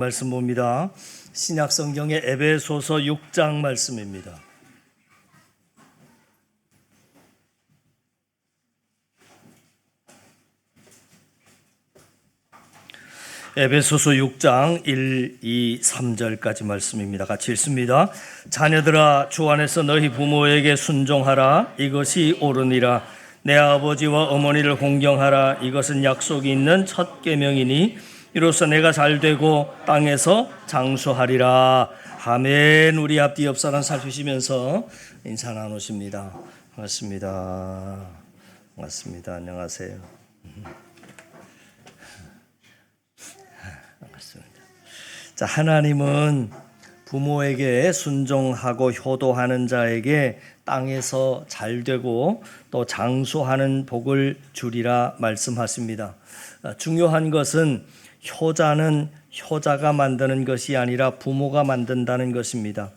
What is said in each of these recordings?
말씀 봅니다. 신약 성경의 에베소서 6장 말씀입니다. 에베소서 6장 1, 2, 3절까지 말씀입니다. 같이 읽습니다. 자녀들아, 주 안에서 너희 부모에게 순종하라. 이것이 옳으니라. 내 아버지와 어머니를 공경하라. 이것은 약속이 있는 첫 계명이니 이로써 내가 잘되고 땅에서 장수하리라. 아멘. 우리 앞뒤 옆 사람 살피시면서 인사 나누십니다. 반갑습니다. 반갑습니다. 안녕하세요. 반갑습니다. 자, 하나님은 부모에게 순종하고 효도하는 자에게 땅에서 잘되고 또 장수하는 복을 주리라 말씀하십니다. 중요한 것은 효자는 효자가 만드는 것이 아니라 부모가 만든다는 것입니다.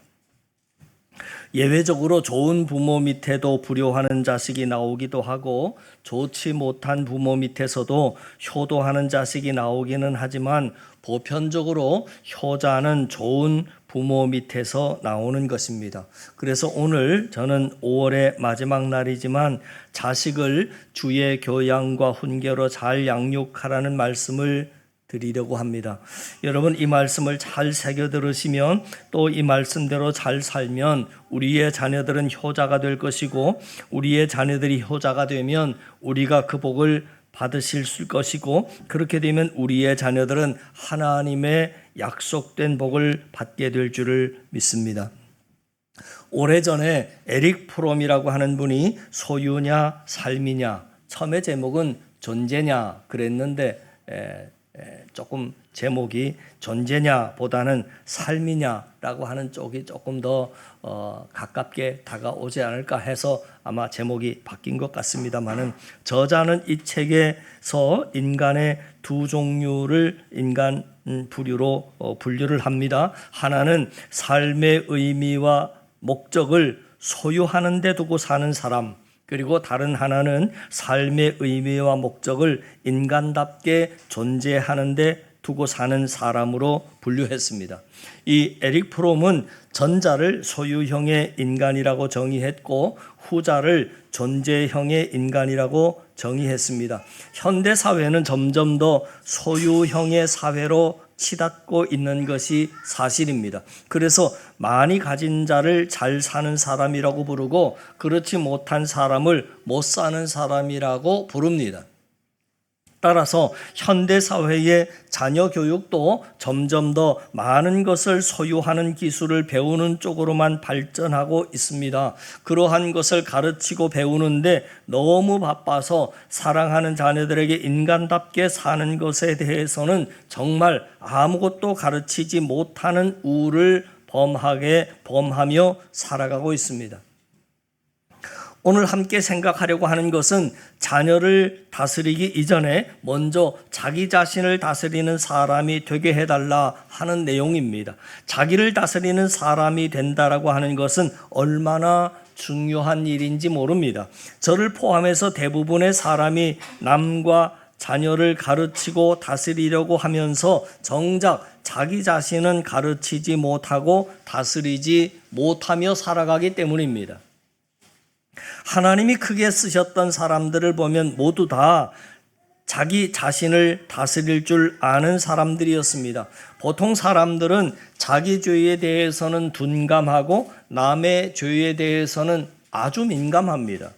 예외적으로 좋은 부모 밑에도 불효하는 자식이 나오기도 하고 좋지 못한 부모 밑에서도 효도하는 자식이 나오기는 하지만 보편적으로 효자는 좋은 부모 밑에서 나오는 것입니다. 그래서 오늘 저는 5월의 마지막 날이지만 자식을 주의 교양과 훈계로 잘 양육하라는 말씀을 드리려고 합니다. 여러분, 이 말씀을 잘 새겨 들으시면 또 이 말씀대로 잘 살면 우리의 자녀들은 효자가 될 것이고 우리의 자녀들이 효자가 되면 우리가 그 복을 받으실 것이고 그렇게 되면 우리의 자녀들은 하나님의 약속된 복을 받게 될 줄을 믿습니다. 오래전에 에릭 프롬이라고 하는 분이 소유냐 삶이냐, 처음에 제목은 존재냐 그랬는데 조금 제목이 존재냐 보다는 삶이냐라고 하는 쪽이 조금 더 가깝게 다가오지 않을까 해서 아마 제목이 바뀐 것 같습니다만은, 저자는 이 책에서 인간의 두 종류를 인간 부류로 분류를 합니다. 하나는 삶의 의미와 목적을 소유하는 데 두고 사는 사람, 그리고 다른 하나는 삶의 의미와 목적을 인간답게 존재하는 데 두고 사는 사람으로 분류했습니다. 이 에릭 프롬은 전자를 소유형의 인간이라고 정의했고 후자를 존재형의 인간이라고 정의했습니다. 현대 사회는 점점 더 소유형의 사회로 치닫고 있는 것이 사실입니다. 그래서 많이 가진 자를 잘 사는 사람이라고 부르고 그렇지 못한 사람을 못 사는 사람이라고 부릅니다. 따라서 현대 사회의 자녀 교육도 점점 더 많은 것을 소유하는 기술을 배우는 쪽으로만 발전하고 있습니다. 그러한 것을 가르치고 배우는데 너무 바빠서 사랑하는 자녀들에게 인간답게 사는 것에 대해서는 정말 아무것도 가르치지 못하는 우를 범하며 살아가고 있습니다. 오늘 함께 생각하려고 하는 것은 자녀를 다스리기 이전에 먼저 자기 자신을 다스리는 사람이 되게 해달라 하는 내용입니다. 자기를 다스리는 사람이 된다라고 하는 것은 얼마나 중요한 일인지 모릅니다. 저를 포함해서 대부분의 사람이 남과 자녀를 가르치고 다스리려고 하면서 정작 자기 자신은 가르치지 못하고 다스리지 못하며 살아가기 때문입니다. 하나님이 크게 쓰셨던 사람들을 보면 모두 다 자기 자신을 다스릴 줄 아는 사람들이었습니다. 보통 사람들은 자기 죄에 대해서는 둔감하고 남의 죄에 대해서는 아주 민감합니다.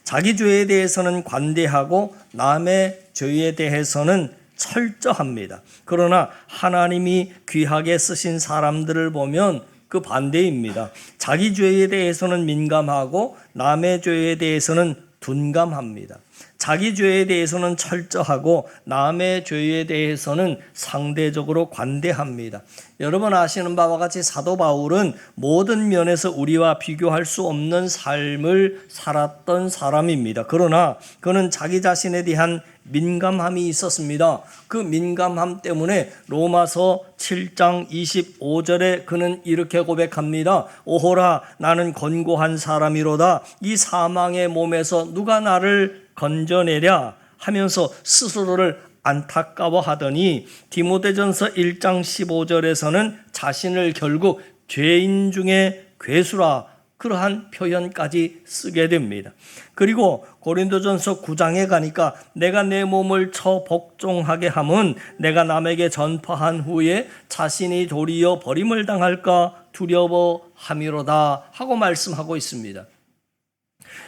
자기 죄에 대해서는 관대하고 남의 죄에 대해서는 철저합니다. 그러나 하나님이 귀하게 쓰신 사람들을 보면 그 반대입니다. 자기 죄에 대해서는 민감하고 남의 죄에 대해서는 둔감합니다. 자기 죄에 대해서는 철저하고 남의 죄에 대해서는 상대적으로 관대합니다. 여러분 아시는 바와 같이 사도 바울은 모든 면에서 우리와 비교할 수 없는 삶을 살았던 사람입니다. 그러나 그는 자기 자신에 대한 민감함이 있었습니다. 그 민감함 때문에 로마서 7장 25절에 그는 이렇게 고백합니다. 오호라, 나는 권고한 사람이로다. 이 사망의 몸에서 누가 나를 건져내랴 하면서 스스로를 안타까워하더니 디모데전서 1장 15절에서는 자신을 결국 죄인 중에 괴수라 그러한 표현까지 쓰게 됩니다. 그리고 고린도전서 9장에 가니까 내가 내 몸을 쳐 복종하게 함은 내가 남에게 전파한 후에 자신이 도리어 버림을 당할까 두려워함이로다 하고 말씀하고 있습니다.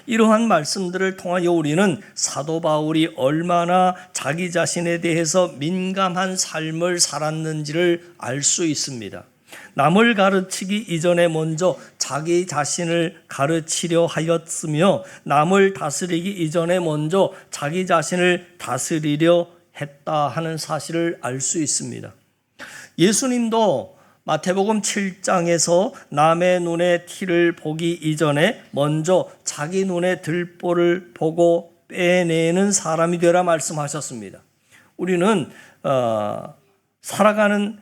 이러한 말씀들을 통하여 우리는 사도 바울이 얼마나 자기 자신에 대해서 민감한 삶을 살았는지를 알 수 있습니다. 남을 가르치기 이전에 먼저 자기 자신을 가르치려 하였으며 남을 다스리기 이전에 먼저 자기 자신을 다스리려 했다 하는 사실을 알 수 있습니다. 예수님도 마태복음 7장에서 남의 눈에 티를 보기 이전에 먼저 자기 눈에 들보를 보고 빼내는 사람이 되라 말씀하셨습니다. 우리는 살아가는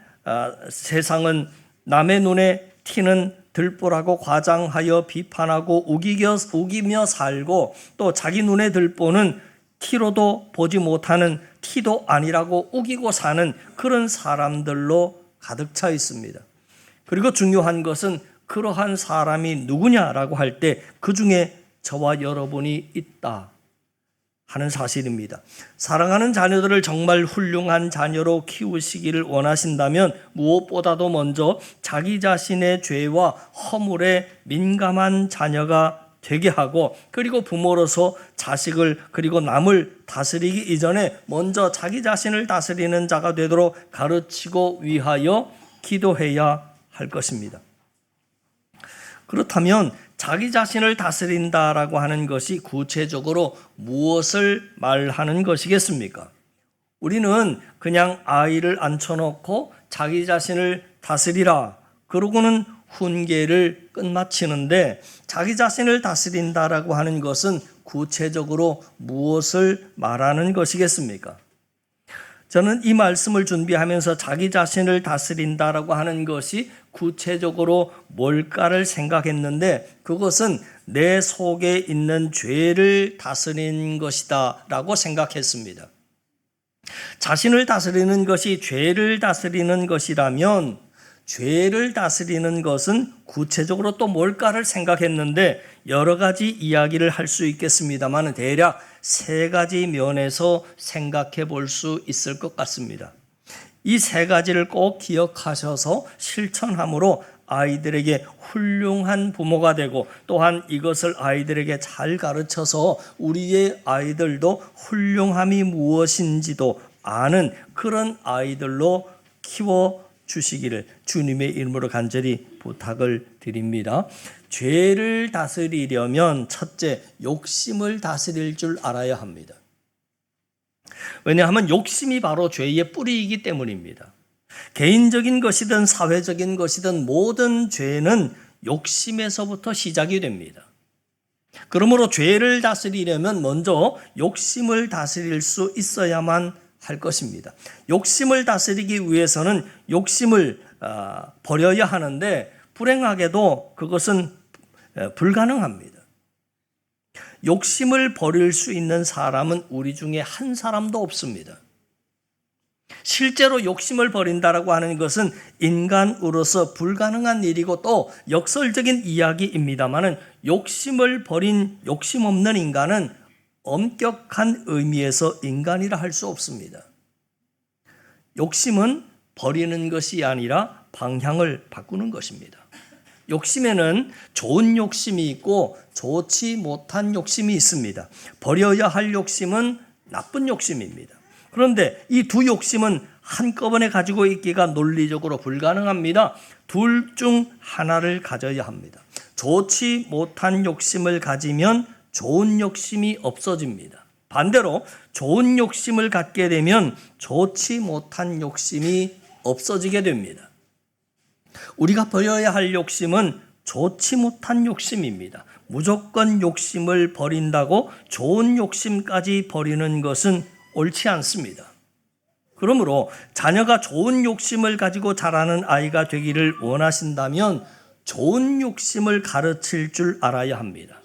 세상은 남의 눈에 티는 들보라고 과장하여 비판하고 우기며 살고 또 자기 눈에 들보는 티로도 보지 못하는 티도 아니라고 우기고 사는 그런 사람들로 가득 차 있습니다. 그리고 중요한 것은 그러한 사람이 누구냐라고 할 때 그 중에 저와 여러분이 있다 하는 사실입니다. 사랑하는 자녀들을 정말 훌륭한 자녀로 키우시기를 원하신다면 무엇보다도 먼저 자기 자신의 죄와 허물에 민감한 자녀가 되게 하고 그리고 부모로서 자식을 그리고 남을 다스리기 이전에 먼저 자기 자신을 다스리는 자가 되도록 가르치고 위하여 기도해야 할 것입니다. 그렇다면 자기 자신을 다스린다라고 하는 것이 구체적으로 무엇을 말하는 것이겠습니까? 우리는 그냥 아이를 앉혀놓고 자기 자신을 다스리라 그러고는 훈계를 끝마치는데 자기 자신을 다스린다라고 하는 것은 구체적으로 무엇을 말하는 것이겠습니까? 저는 이 말씀을 준비하면서 자기 자신을 다스린다라고 하는 것이 구체적으로 뭘까를 생각했는데 그것은 내 속에 있는 죄를 다스리는 것이다 라고 생각했습니다. 자신을 다스리는 것이 죄를 다스리는 것이라면 죄를 다스리는 것은 구체적으로 또 뭘까를 생각했는데 여러 가지 이야기를 할 수 있겠습니다만 대략 3가지 면에서 생각해 볼 수 있을 것 같습니다. 이 3가지를 꼭 기억하셔서 실천함으로 아이들에게 훌륭한 부모가 되고 또한 이것을 아이들에게 잘 가르쳐서 우리의 아이들도 훌륭함이 무엇인지도 아는 그런 아이들로 키워 주시기를 주님의 이름으로 간절히 부탁을 드립니다. 죄를 다스리려면 첫째, 욕심을 다스릴 줄 알아야 합니다. 왜냐하면 욕심이 바로 죄의 뿌리이기 때문입니다. 개인적인 것이든 사회적인 것이든 모든 죄는 욕심에서부터 시작이 됩니다. 그러므로 죄를 다스리려면 먼저 욕심을 다스릴 수 있어야만 할 것입니다. 욕심을 다스리기 위해서는 욕심을 버려야 하는데 불행하게도 그것은 불가능합니다. 욕심을 버릴 수 있는 사람은 우리 중에 한 사람도 없습니다. 실제로 욕심을 버린다라고 하는 것은 인간으로서 불가능한 일이고 또 역설적인 이야기입니다만은 욕심을 버린 욕심 없는 인간은 엄격한 의미에서 인간이라 할 수 없습니다. 욕심은 버리는 것이 아니라 방향을 바꾸는 것입니다. 욕심에는 좋은 욕심이 있고 좋지 못한 욕심이 있습니다. 버려야 할 욕심은 나쁜 욕심입니다. 그런데 이 두 욕심은 한꺼번에 가지고 있기가 논리적으로 불가능합니다. 둘 중 하나를 가져야 합니다. 좋지 못한 욕심을 가지면 좋은 욕심이 없어집니다. 반대로 좋은 욕심을 갖게 되면 좋지 못한 욕심이 없어지게 됩니다. 우리가 버려야 할 욕심은 좋지 못한 욕심입니다. 무조건 욕심을 버린다고 좋은 욕심까지 버리는 것은 옳지 않습니다. 그러므로 자녀가 좋은 욕심을 가지고 자라는 아이가 되기를 원하신다면 좋은 욕심을 가르칠 줄 알아야 합니다.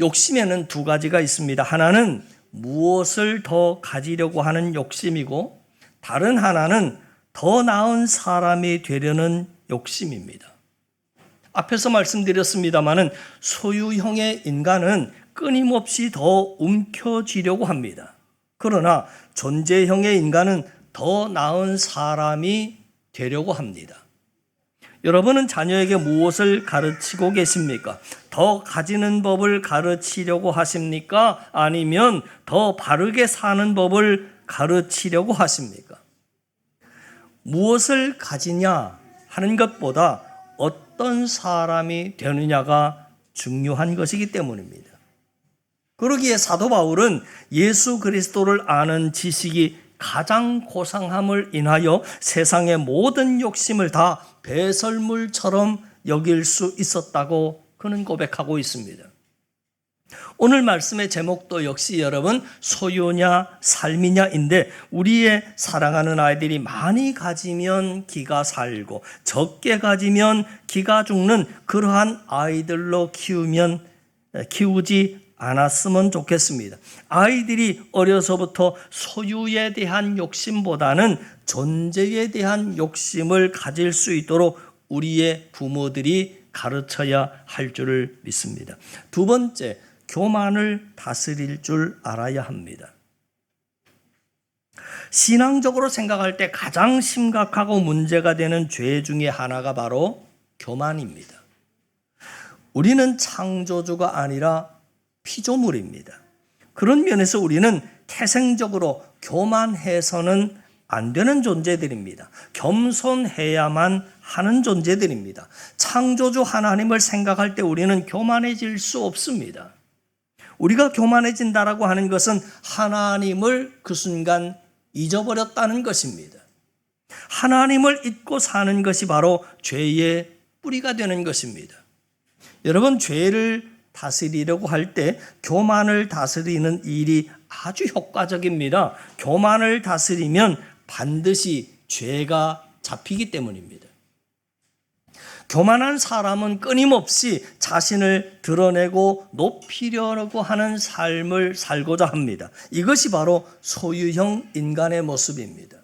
욕심에는 2가지가 있습니다. 하나는 무엇을 더 가지려고 하는 욕심이고, 다른 하나는 더 나은 사람이 되려는 욕심입니다. 앞에서 말씀드렸습니다마는 소유형의 인간은 끊임없이 더 움켜쥐려고 합니다. 그러나 존재형의 인간은 더 나은 사람이 되려고 합니다. 여러분은 자녀에게 무엇을 가르치고 계십니까? 더 가지는 법을 가르치려고 하십니까? 아니면 더 바르게 사는 법을 가르치려고 하십니까? 무엇을 가지냐 하는 것보다 어떤 사람이 되느냐가 중요한 것이기 때문입니다. 그러기에 사도 바울은 예수 그리스도를 아는 지식이 가장 고상함을 인하여 세상의 모든 욕심을 다 배설물처럼 여길 수 있었다고 그는 고백하고 있습니다. 오늘 말씀의 제목도 역시 여러분 소유냐 삶이냐인데, 우리의 사랑하는 아이들이 많이 가지면 기가 살고 적게 가지면 기가 죽는 그러한 아이들로 키우지 않았으면 좋겠습니다. 아이들이 어려서부터 소유에 대한 욕심보다는 존재에 대한 욕심을 가질 수 있도록 우리의 부모들이 가르쳐야 할 줄을 믿습니다. 두 번째, 교만을 다스릴 줄 알아야 합니다. 신앙적으로 생각할 때 가장 심각하고 문제가 되는 죄 중에 하나가 바로 교만입니다. 우리는 창조주가 아니라 피조물입니다. 그런 면에서 우리는 태생적으로 교만해서는 안 되는 존재들입니다. 겸손해야만 하는 존재들입니다. 창조주 하나님을 생각할 때 우리는 교만해질 수 없습니다. 우리가 교만해진다라고 하는 것은 하나님을 그 순간 잊어버렸다는 것입니다. 하나님을 잊고 사는 것이 바로 죄의 뿌리가 되는 것입니다. 여러분, 죄를 다스리려고 할 때 교만을 다스리는 일이 아주 효과적입니다. 교만을 다스리면 반드시 죄가 잡히기 때문입니다. 교만한 사람은 끊임없이 자신을 드러내고 높이려고 하는 삶을 살고자 합니다. 이것이 바로 소유형 인간의 모습입니다.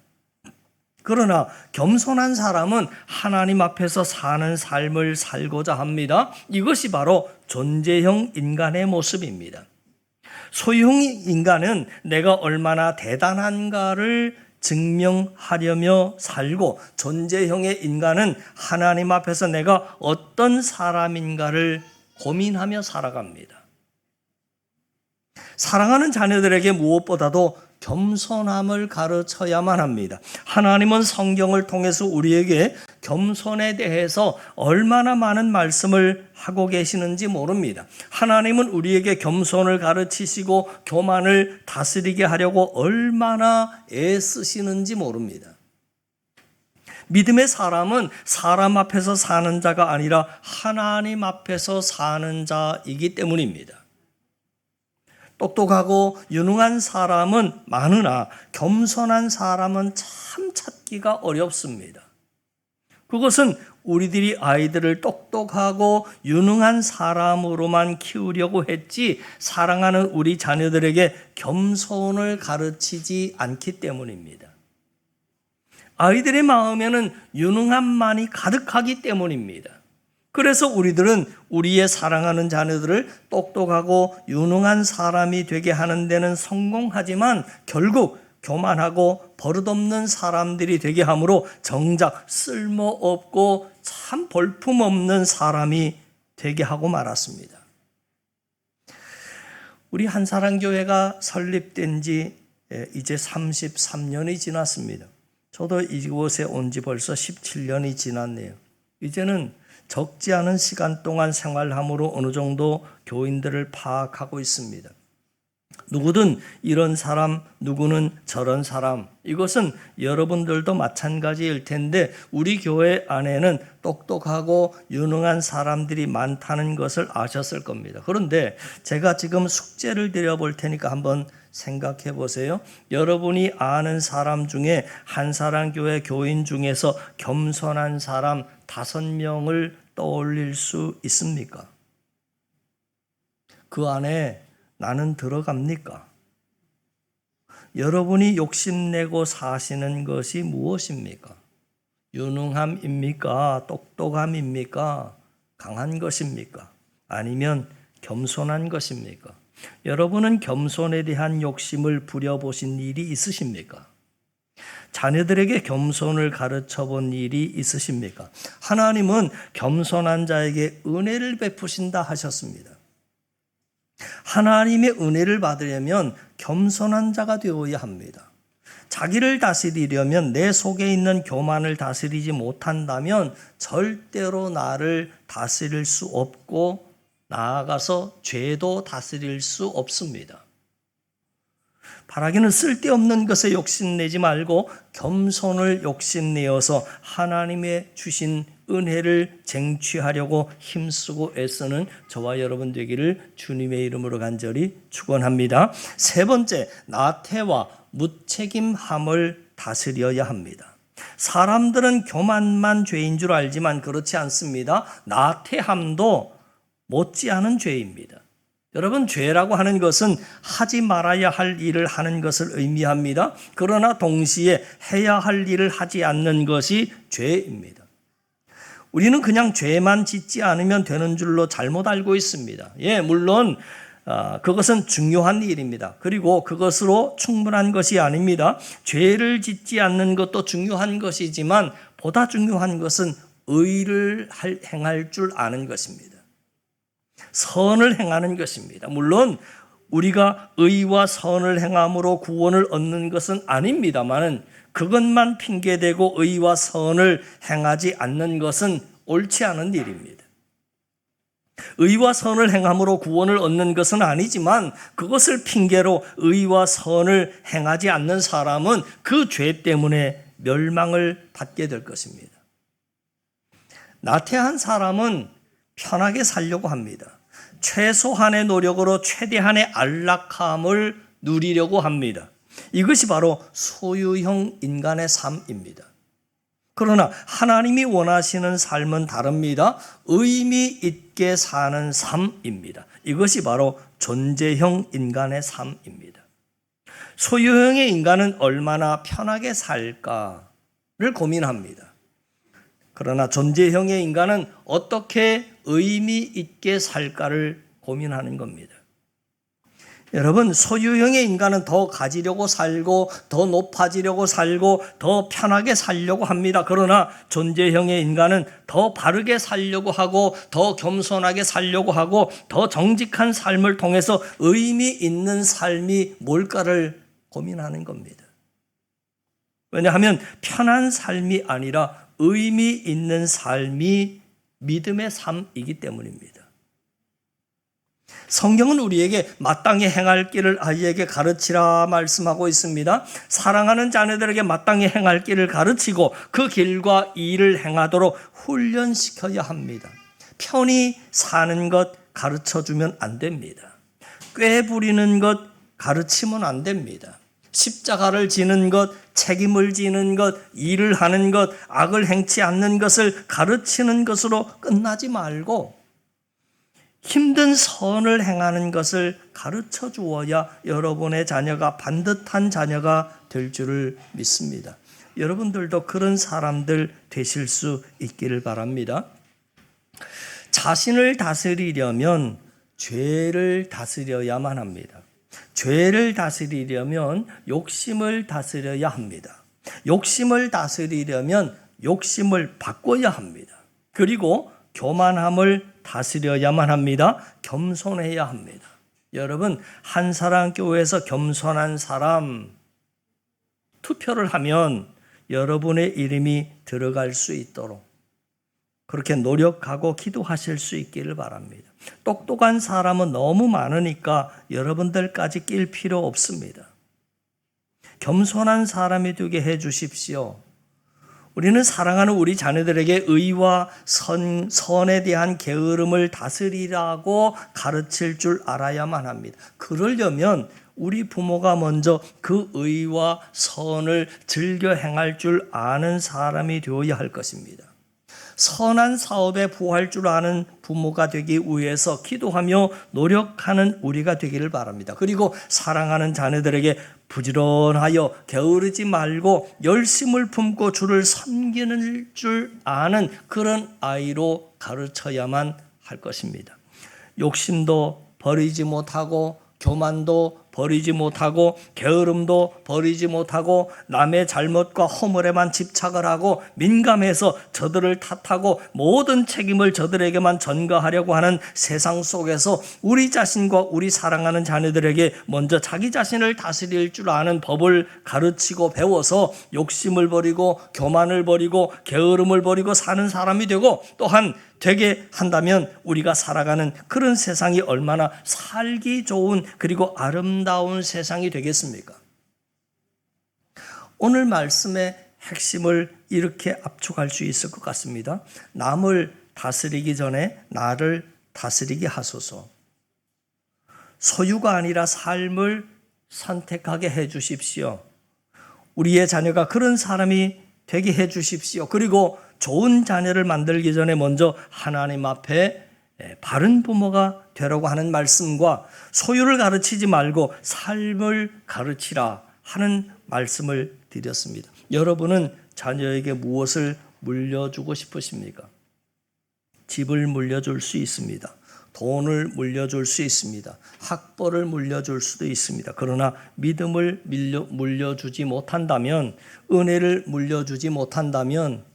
그러나 겸손한 사람은 하나님 앞에서 사는 삶을 살고자 합니다. 이것이 바로 존재형 인간의 모습입니다. 소유형 인간은 내가 얼마나 대단한가를 증명하려며 살고, 존재형의 인간은 하나님 앞에서 내가 어떤 사람인가를 고민하며 살아갑니다. 사랑하는 자녀들에게 무엇보다도 겸손함을 가르쳐야만 합니다. 하나님은 성경을 통해서 우리에게 겸손에 대해서 얼마나 많은 말씀을 하고 계시는지 모릅니다. 하나님은 우리에게 겸손을 가르치시고 교만을 다스리게 하려고 얼마나 애쓰시는지 모릅니다. 믿음의 사람은 사람 앞에서 사는 자가 아니라 하나님 앞에서 사는 자이기 때문입니다. 똑똑하고 유능한 사람은 많으나 겸손한 사람은 참 찾기가 어렵습니다. 그것은 우리들이 아이들을 똑똑하고 유능한 사람으로만 키우려고 했지, 사랑하는 우리 자녀들에게 겸손을 가르치지 않기 때문입니다. 아이들의 마음에는 유능함만이 가득하기 때문입니다. 그래서 우리들은 우리의 사랑하는 자녀들을 똑똑하고 유능한 사람이 되게 하는 데는 성공하지만 결국 교만하고 버릇없는 사람들이 되게 함으로 정작 쓸모없고 참 볼품없는 사람이 되게 하고 말았습니다. 우리 한사랑교회가 설립된 지 이제 33년이 지났습니다. 저도 이곳에 온 지 벌써 17년이 지났네요. 이제는 적지 않은 시간 동안 생활함으로 어느 정도 교인들을 파악하고 있습니다. 누구든 이런 사람, 누구는 저런 사람, 이것은 여러분들도 마찬가지일 텐데 우리 교회 안에는 똑똑하고 유능한 사람들이 많다는 것을 아셨을 겁니다. 그런데 제가 지금 숙제를 드려볼 테니까 한번 생각해 보세요. 여러분이 아는 사람 중에 한사랑교회 교인 중에서 겸손한 사람 5명을 떠올릴 수 있습니까? 그 안에 나는 들어갑니까? 여러분이 욕심내고 사시는 것이 무엇입니까? 유능함입니까? 똑똑함입니까? 강한 것입니까? 아니면 겸손한 것입니까? 여러분은 겸손에 대한 욕심을 부려보신 일이 있으십니까? 자녀들에게 겸손을 가르쳐 본 일이 있으십니까? 하나님은 겸손한 자에게 은혜를 베푸신다 하셨습니다. 하나님의 은혜를 받으려면 겸손한 자가 되어야 합니다. 자기를 다스리려면 내 속에 있는 교만을 다스리지 못한다면 절대로 나를 다스릴 수 없고 나아가서 죄도 다스릴 수 없습니다. 바라기는 쓸데없는 것에 욕심내지 말고 겸손을 욕심내어서 하나님의 주신 은혜를 쟁취하려고 힘쓰고 애쓰는 저와 여러분 되기를 주님의 이름으로 간절히 축원합니다. 세 번째, 나태와 무책임함을 다스려야 합니다. 사람들은 교만만 죄인 줄 알지만 그렇지 않습니다. 나태함도 못지않은 죄입니다. 여러분, 죄라고 하는 것은 하지 말아야 할 일을 하는 것을 의미합니다. 그러나 동시에 해야 할 일을 하지 않는 것이 죄입니다. 우리는 그냥 죄만 짓지 않으면 되는 줄로 잘못 알고 있습니다. 물론 그것은 중요한 일입니다. 그리고 그것으로 충분한 것이 아닙니다. 죄를 짓지 않는 것도 중요한 것이지만 보다 중요한 것은 의를 행할 줄 아는 것입니다. 선을 행하는 것입니다. 물론 우리가 의와 선을 행함으로 구원을 얻는 것은 아닙니다만 그것만 핑계대고 의와 선을 행하지 않는 것은 옳지 않은 일입니다. 의와 선을 행함으로 구원을 얻는 것은 아니지만 그것을 핑계로 의와 선을 행하지 않는 사람은 그 죄 때문에 멸망을 받게 될 것입니다. 나태한 사람은 편하게 살려고 합니다. 최소한의 노력으로 최대한의 안락함을 누리려고 합니다. 이것이 바로 소유형 인간의 삶입니다. 그러나 하나님이 원하시는 삶은 다릅니다. 의미 있게 사는 삶입니다. 이것이 바로 존재형 인간의 삶입니다. 소유형의 인간은 얼마나 편하게 살까를 고민합니다. 그러나 존재형의 인간은 어떻게 의미 있게 살까를 고민하는 겁니다. 여러분, 소유형의 인간은 더 가지려고 살고 더 높아지려고 살고 더 편하게 살려고 합니다. 그러나 존재형의 인간은 더 바르게 살려고 하고 더 겸손하게 살려고 하고 더 정직한 삶을 통해서 의미 있는 삶이 뭘까를 고민하는 겁니다. 왜냐하면 편한 삶이 아니라 의미 있는 삶이 믿음의 삶이기 때문입니다. 성경은 우리에게 마땅히 행할 길을 아이에게 가르치라 말씀하고 있습니다. 사랑하는 자녀들에게 마땅히 행할 길을 가르치고 그 길과 일을 행하도록 훈련시켜야 합니다. 편히 사는 것 가르쳐주면 안 됩니다. 꾀 부리는 것 가르치면 안 됩니다. 십자가를 지는 것, 책임을 지는 것, 일을 하는 것, 악을 행치 않는 것을 가르치는 것으로 끝나지 말고 힘든 선을 행하는 것을 가르쳐 주어야 여러분의 자녀가 반듯한 자녀가 될 줄을 믿습니다. 여러분들도 그런 사람들 되실 수 있기를 바랍니다. 자신을 다스리려면 죄를 다스려야만 합니다. 죄를 다스리려면 욕심을 다스려야 합니다. 욕심을 다스리려면 욕심을 바꿔야 합니다. 그리고 교만함을 다스려야만 합니다. 겸손해야 합니다. 여러분, 한사랑교회에서 겸손한 사람 투표를 하면 여러분의 이름이 들어갈 수 있도록 그렇게 노력하고 기도하실 수 있기를 바랍니다. 똑똑한 사람은 너무 많으니까 여러분들까지 낄 필요 없습니다. 겸손한 사람이 되게 해 주십시오. 우리는 사랑하는 우리 자녀들에게 의와 선에 대한 게으름을 다스리라고 가르칠 줄 알아야만 합니다. 그러려면 우리 부모가 먼저 그 의와 선을 즐겨 행할 줄 아는 사람이 되어야 할 것입니다. 선한 사업에 부할 줄 아는 부모가 되기 위해서 기도하며 노력하는 우리가 되기를 바랍니다. 그리고 사랑하는 자녀들에게 부지런하여 게으르지 말고 열심을 품고 주를 섬기는 줄 아는 그런 아이로 가르쳐야만 할 것입니다. 욕심도 버리지 못하고 교만도 버리지 못하고 게으름도 버리지 못하고 남의 잘못과 허물에만 집착을 하고 민감해서 저들을 탓하고 모든 책임을 저들에게만 전가하려고 하는 세상 속에서 우리 자신과 우리 사랑하는 자녀들에게 먼저 자기 자신을 다스릴 줄 아는 법을 가르치고 배워서 욕심을 버리고 교만을 버리고 게으름을 버리고 사는 사람이 되고, 또한 되게 한다면 우리가 살아가는 그런 세상이 얼마나 살기 좋은 그리고 아름다운 세상이 되겠습니까? 오늘 말씀의 핵심을 이렇게 압축할 수 있을 것 같습니다. 남을 다스리기 전에 나를 다스리게 하소서. 소유가 아니라 삶을 선택하게 해 주십시오. 우리의 자녀가 그런 사람이 되게 해 주십시오. 그리고 좋은 자녀를 만들기 전에 먼저 하나님 앞에 바른 부모가 되라고 하는 말씀과 소유를 가르치지 말고 삶을 가르치라 하는 말씀을 드렸습니다. 여러분은 자녀에게 무엇을 물려주고 싶으십니까? 집을 물려줄 수 있습니다. 돈을 물려줄 수 있습니다. 학벌을 물려줄 수도 있습니다. 그러나 믿음을 물려주지 못한다면, 은혜를 물려주지 못한다면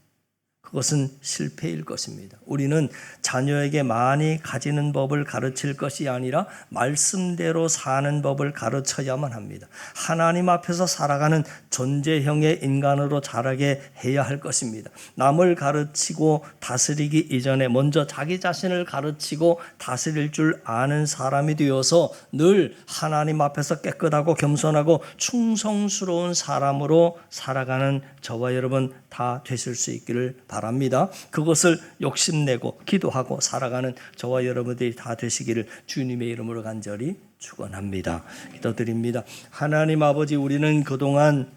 그것은 실패일 것입니다. 우리는 자녀에게 많이 가지는 법을 가르칠 것이 아니라 말씀대로 사는 법을 가르쳐야만 합니다. 하나님 앞에서 살아가는 존재형의 인간으로 자라게 해야 할 것입니다. 남을 가르치고 다스리기 이전에 먼저 자기 자신을 가르치고 다스릴 줄 아는 사람이 되어서 늘 하나님 앞에서 깨끗하고 겸손하고 충성스러운 사람으로 살아가는 저와 여러분 다 되실 수 있기를 바랍니다. 그것을 욕심내고 기도하고 살아가는 저와 여러분들이 다 되시기를 주님의 이름으로 간절히 축원합니다. 기도드립니다. 하나님 아버지, 우리는 그동안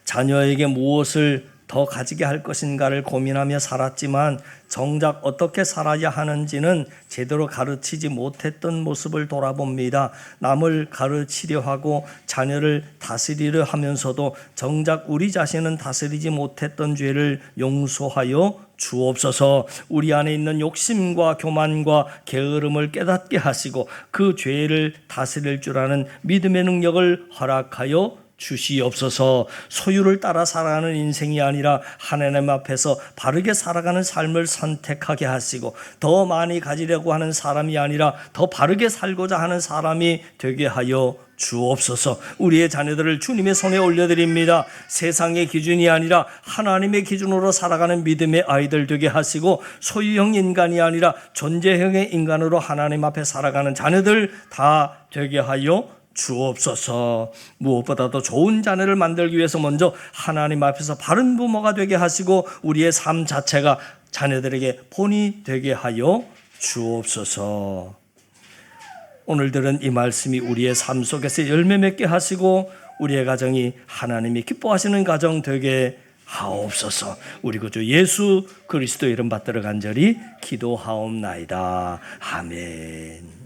자녀에게 무엇을 더 가지게 할 것인가를 고민하며 살았지만 정작 어떻게 살아야 하는지는 제대로 가르치지 못했던 모습을 돌아봅니다. 남을 가르치려 하고 자녀를 다스리려 하면서도 정작 우리 자신은 다스리지 못했던 죄를 용서하여 주옵소서. 우리 안에 있는 욕심과 교만과 게으름을 깨닫게 하시고 그 죄를 다스릴 줄 아는 믿음의 능력을 허락하여 주시옵소서. 소유를 따라 살아가는 인생이 아니라 하나님 앞에서 바르게 살아가는 삶을 선택하게 하시고, 더 많이 가지려고 하는 사람이 아니라 더 바르게 살고자 하는 사람이 되게 하여 주옵소서. 우리의 자녀들을 주님의 손에 올려드립니다. 세상의 기준이 아니라 하나님의 기준으로 살아가는 믿음의 아이들 되게 하시고, 소유형 인간이 아니라 존재형의 인간으로 하나님 앞에 살아가는 자녀들 다 되게 하여 주옵소서. 무엇보다도 좋은 자녀를 만들기 위해서 먼저 하나님 앞에서 바른 부모가 되게 하시고 우리의 삶 자체가 자녀들에게 본이 되게 하여 주옵소서. 오늘 들은 이 말씀이 우리의 삶 속에서 열매 맺게 하시고 우리의 가정이 하나님이 기뻐하시는 가정 되게 하옵소서. 우리 구주 예수 그리스도 이름 받들어 간절히 기도하옵나이다. 아멘.